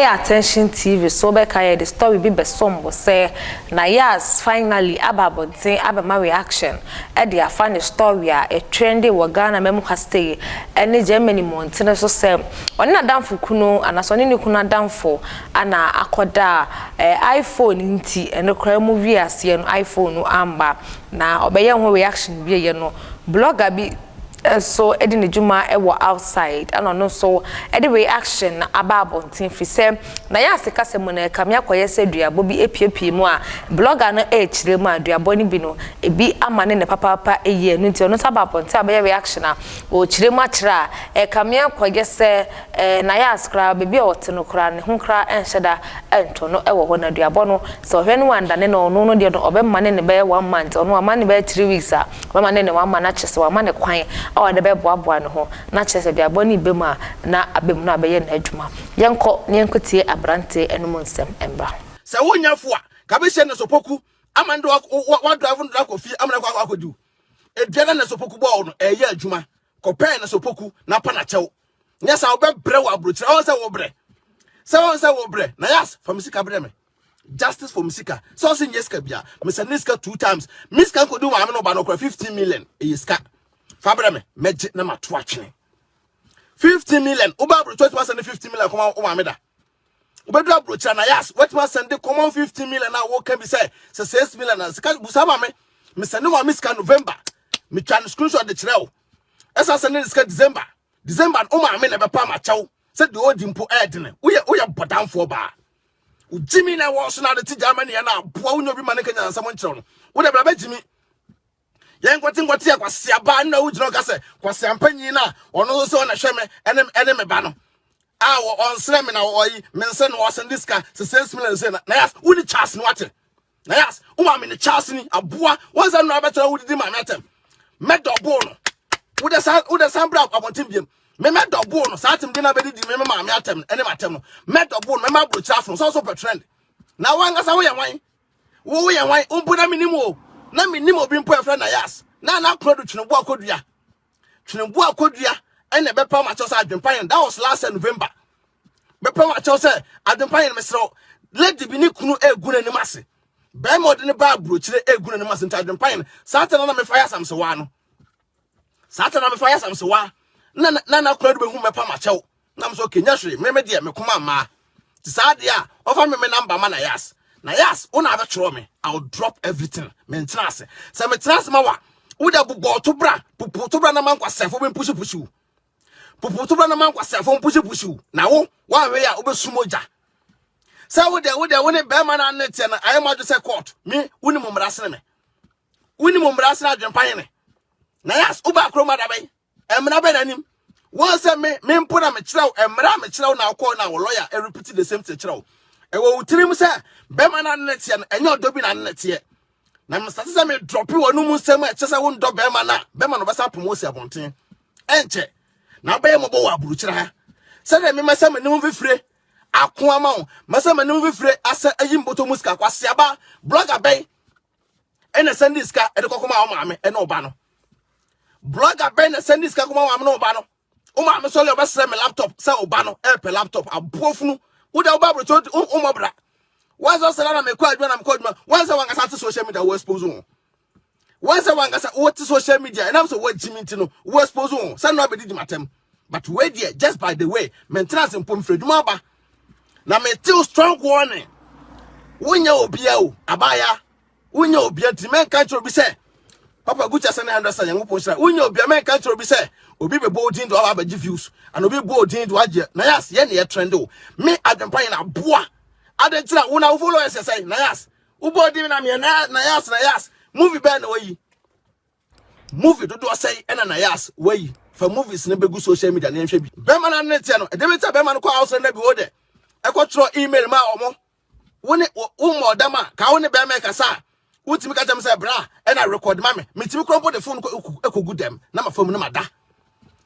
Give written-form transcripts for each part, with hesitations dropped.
Attention TV so be kaya the story be besom say Nayas finally ababontin abama reaction e dey funny story a trendy wo Ghana memu hastay ene Germany montene so say oni adamfo kuno anaso ni kuno adamfo ana akoda iPhone nti ene kra mu wiase no iPhone no amba na obeye ho reaction bi ye no blogger bi so edin ejuma e wo outside and no so edi reaction ababontin fi say na ya seka se mu na kamya koye se duabo bi epiepie mu a blogger no e chire mu aduabo ni bi no ebi amane ne papa eye no nti ono sababontin abaye reaction a o chire mu achira kamya koye se na ya skra bebi o teno kra ne ho kra enhyeda ento no e wo ho na duabo no so hwe no wanda ne no no de no obemane ne be 1 month ono amane be 3 weeks a obemane ne 1 month na chese wa mane kwan awa de be boaboa no ho na chese de aboni bema na abem no abeye na adwuma yenko tie abrante enum nsem embra se wonyafo a ka be hye ne sopoku amande wa drive no akofi amana kwa akodu eduana ne sopoku bo no eye adwuma kopen ne sopoku na pa na chew nya sa obe bre wa abrochire o se wo bre na yas for musika bre me justice for musika so se nyeska bia me se niska 2 times miska ko do ma me no ba no 15 million eyiska fabre me meje na mato atwene 50 million uba abro 20% 50 million come o ma me da ubedu abro cha na yas what must send common 50 million na wo can be say 6 million na sika busa ma me send no miska November me try screenshot the chire o esa send niska December o ma me na be pa ma chaw se de odi mpo edene uye bodanfo ba u jimi na wo so na de Germany na boa unyo bi ma ne kanya nsam nchiro no wo de bra ba jimi yen kwati akwase aba na ujiro ka se kwase ampanyi na ono so na hweme ene me ba no a wo onsre me na wo yi me nse no wo this car 6 million say na yas uni chance no ate na yas wo ma me ne chance ni aboa won say no abetra wo didi ma metem me double no wo de san bra abontim biem me double no sa atem di na be didi me ma me atem ene matem no me double no me ma bro chance no so per trend na wan ga sa wo ye wan umbu na minimo na minim obi mpo efra na yas na product twinbu akodua ene be pa ma cho say Adwenepahene that was last November be pa ma cho say Adwenepahene mesro lady bi ni kunu eguna ni mase be mo de ne ba brochire eguna ni mase Adwenepahene Satan na me fire samse wa no Satan na me fire samse wa na product be hu me pa ma cho na me so kenya hwe me de me kuma ma ti sa de a offer me number ma na yas na yas una have tro me I'll drop everything maintenance se maintenance ma wa uda bubo to bra na man kwase fo be push pupu to bra na man kwase fo push na wo wa we ya obesumoja se wo ne be ma na nete na ayi ma do se court me woni momrase ne Adwenepahene na yas uba kroma da bai emra be nanim won se me mpo na me kirew emra me kirew na akọ na wo lawyer e repeat the same thing kirew e wo utirim se be ma na nete na enyo odobi na nete na mstati se me drop wonu mu nsem e chese wo ndo be ma no besa promote abonten enche na be mo bo wa buruchira ha se de me masa manim fifire ako ama wo masa manim fifire asa ayimboto musika kwase aba blogger be ene sendiska e de kokoma o ma me ene oba no blogger be na sendiska koma wa me no oba no o ma me so le obesere me laptop se oba no e pe laptop abofunu wo da oba bro o mo bra once I said I'm a quad when I'm called once I want to social media was exposed. Once I want to what social media and I'm so what Jimmy to know was exposed. Some nobody did matem. But wait there, just by the way, maintenance and Pomfred Maba. Now me too strong warning. When you be abaya, when you be a man country be say. Papa Gucha San Anderson and Uposha, when you be a man country be say, will be bold into our views and will be bold into Aja. Nayas, Yenny trendo. Me Adwenepahene a bois. Adentra una follow say Nayas ubodi na me Nayas movie be na way movie do say na Nayas way for movies na begu social media na nhwe bi be ma na net no e demeta be ma no kwa house na bi wo de e ko tro email ma omo woni mo dama ka woni be ma kasa wutimi ka jam say bra e na record ma me timi crumple the phone ko good dem na ma fam na ma da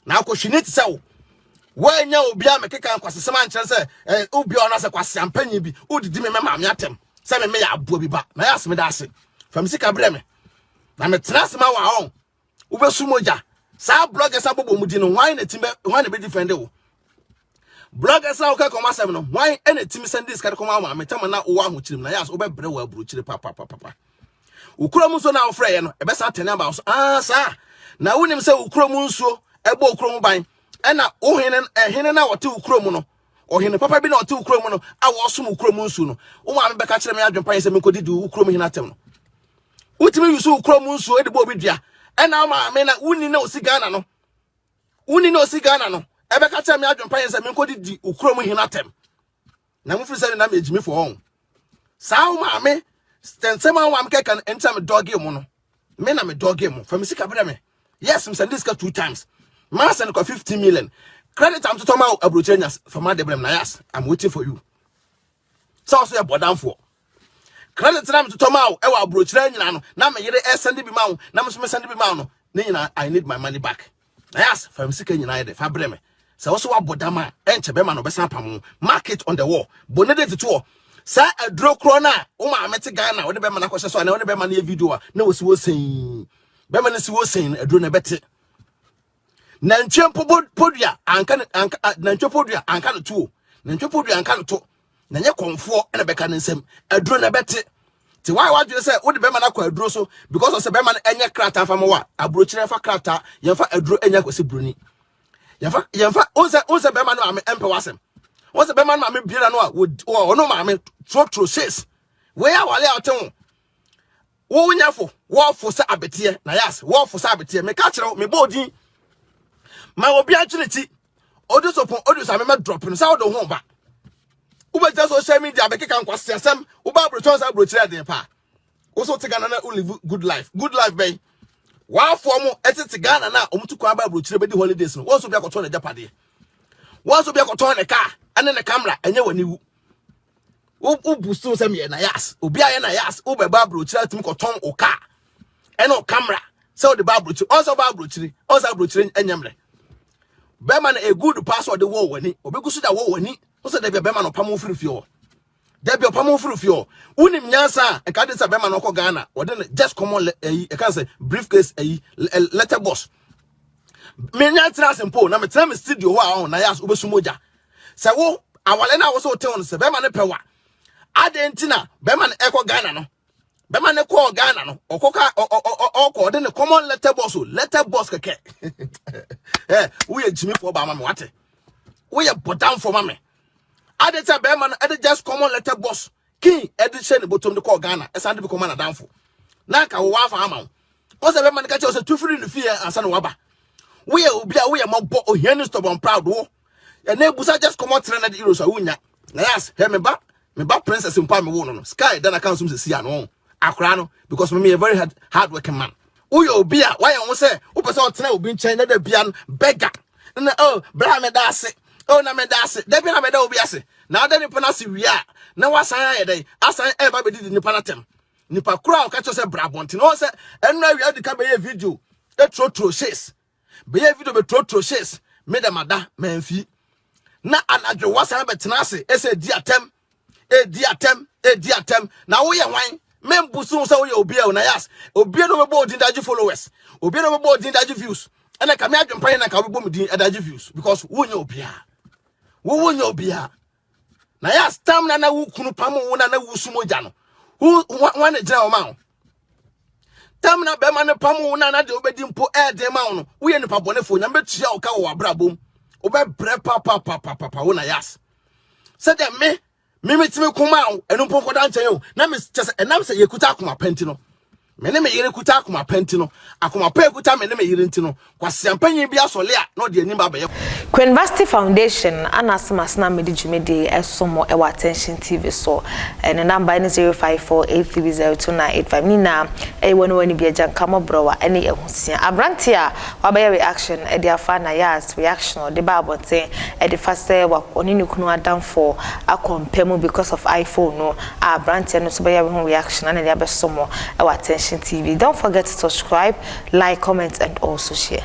na ko hwini ti say wanya obia me keka kwasese man kire se obi ona se kwase ampanyi bi odidi me ma me atem se me ya abo bi ba na ya se me da ase fam sika bre me na me trase ma wa on ubesumoja sa bloggers abobo mudi no why na timbe why na be defend wo bloggers now ka koma asem no why any team send this ka koma ma metam na wo ahochirim na yas obebre wa abrochire papa ukuro mu so na ofre ye no ebe sa tene aba so sa na wonim se ukuro mu nsuo ebe ukuro mu ban e na ohene na wote ukuro mu no ohene papa bi na wote ukuro mu no a wo som ukuro mu nsuo no wo ma me beka kire me adwempan se me kodidi ukuro mu hinatem no utimi yusu ukuro mu nsuo edibo obi dua e na ma me na wuni na osigana no ebe ka kire me adwempan se me kodidi ukuro mu hinatem na mu firi se na me ejimi fo on sa wo ma me stensema wa mke kan enta me dog game no me na me dog game for me sika bra me yes me send this 2 times ma send ko 50 million credit am to toma abrochenias for my deblem na yes I'm waiting for you so so e bodan for credit am to toma e wa abrochira nyina no na me yere send bi ma wo na me so me send bi ma no ne nyina I need my money back na yes for me sika nyina ye fa bre me so so wa bodama enche be ma no be san pam market on the wall bonede to sa adro krona o ma mete Ghana wo de be ma na kwese so na wo de be ma na video a na wo si wo sen be ma na si wo sen adro na bete na ntwempo podua anka na ntwepodua anka no tuo na ntwepodua anka no to na nye konfo na be ka nsem adro na bete ti why dwe say wo de be ma na kwa adro so because of say be ma na enye krata fa mo wa abrochire fa krata ye fa adro enya kwese broni ye fa onse be ma na am empe wasem onse be ma na am biira no a wo no ma me trotro says we are wale aton wo nyafo wo fo sa abete na yas wo fo sa abete me ka kire me bodin ma obi akiriti odusopon odusa me drop no sa wo do ho ba wo be just social media be keka nkwase asem wo ba abrochon sa abrochire den pa wo so te Ghana na live good life be wa fo mo etete Ghana na omutu kwa ba abrochire be di holidays no wo so bi akoton na japade wo so bi akoton na car ane na camera enye wani wu o busto se me na yas obi aye na yas o be ba abrochire tim koton o car ene camera se o de ba abrochire o so ba abrochire o so abrochire enyemre be man a good password the wo wani obegusu da wo wani o se de be man opam ofurufio de be opam ofurufio unim nyansa e ka de se be man okọ Ghana o de just common e can say briefcase letter boss me nyantra sempo na me tena me studio ho a na yas obesumoja se wo awale na wo so te won se be man pewa adentina be man ekọ Ghana no be man ekọ Ghana no okoka okọ de ne common letter boss keke we jimi for ba mama wate we bodam for mama adeta be man ade just common letter boss king edition bottom de call Ghana esande be common adamfo na ka wo afa ama o se be man ka che o se tufiri no fie ansa no waba we obi a we mabo ohian stubborn proud wo e na ebusa just common 300 euros a wunya na yes he me ba princess mpa me wo no sky then I can sum se sia no akra no because me a very hard working man uyo obi a why won say wo pese o tena obi nchen na da bia no beggar na oh bra me da ase oh na me da ase da bia na me da obi ase na da nipa na se wi a na wasan aye dai asan e ba be di nipa na tem nipa kura o ka cho say bra bonti no say enu awia di ka be video e trotro shares be video be trotro shares me da mada manfi na anadwo wasan be tena ase e say di atem na wo ye hwan membusu so we obi e na yas obi no be bold daji followers obi no be bold daji views and ka me adwempan na ka be bom din daji views because wo nya obi a na yas tam na wo kunu pam wo na wo sumoja no who wan e gira o ma tam na be ma ne pam wo na de obedi mpo e de ma no wo ye nipa bonefo nya betua o ka wo abrabom obe bre papa wo na yas se de me mitime kuma enu poko da nchen yo na me chese enam se yekuta akoma penti no me ne me yire kuta akoma penti no akoma pa ekuta me ne me yire nti no kwase ampanyin bi asole a no de anim abaye Queen University Foundation anasmas na me di jumede esomo e wa attention TV so and the number is 0548302985 nina e woni bi agyan kamo browa ene ehusia abrantia wabaye reaction e dia fa na yas reaction de ba aboten e de fa se wa oni ni kunu adamfo akompemu because of iPhone no abrantia no so baye reaction na dia besomo e wa attention TV. Don't forget to subscribe, like, comment and also share.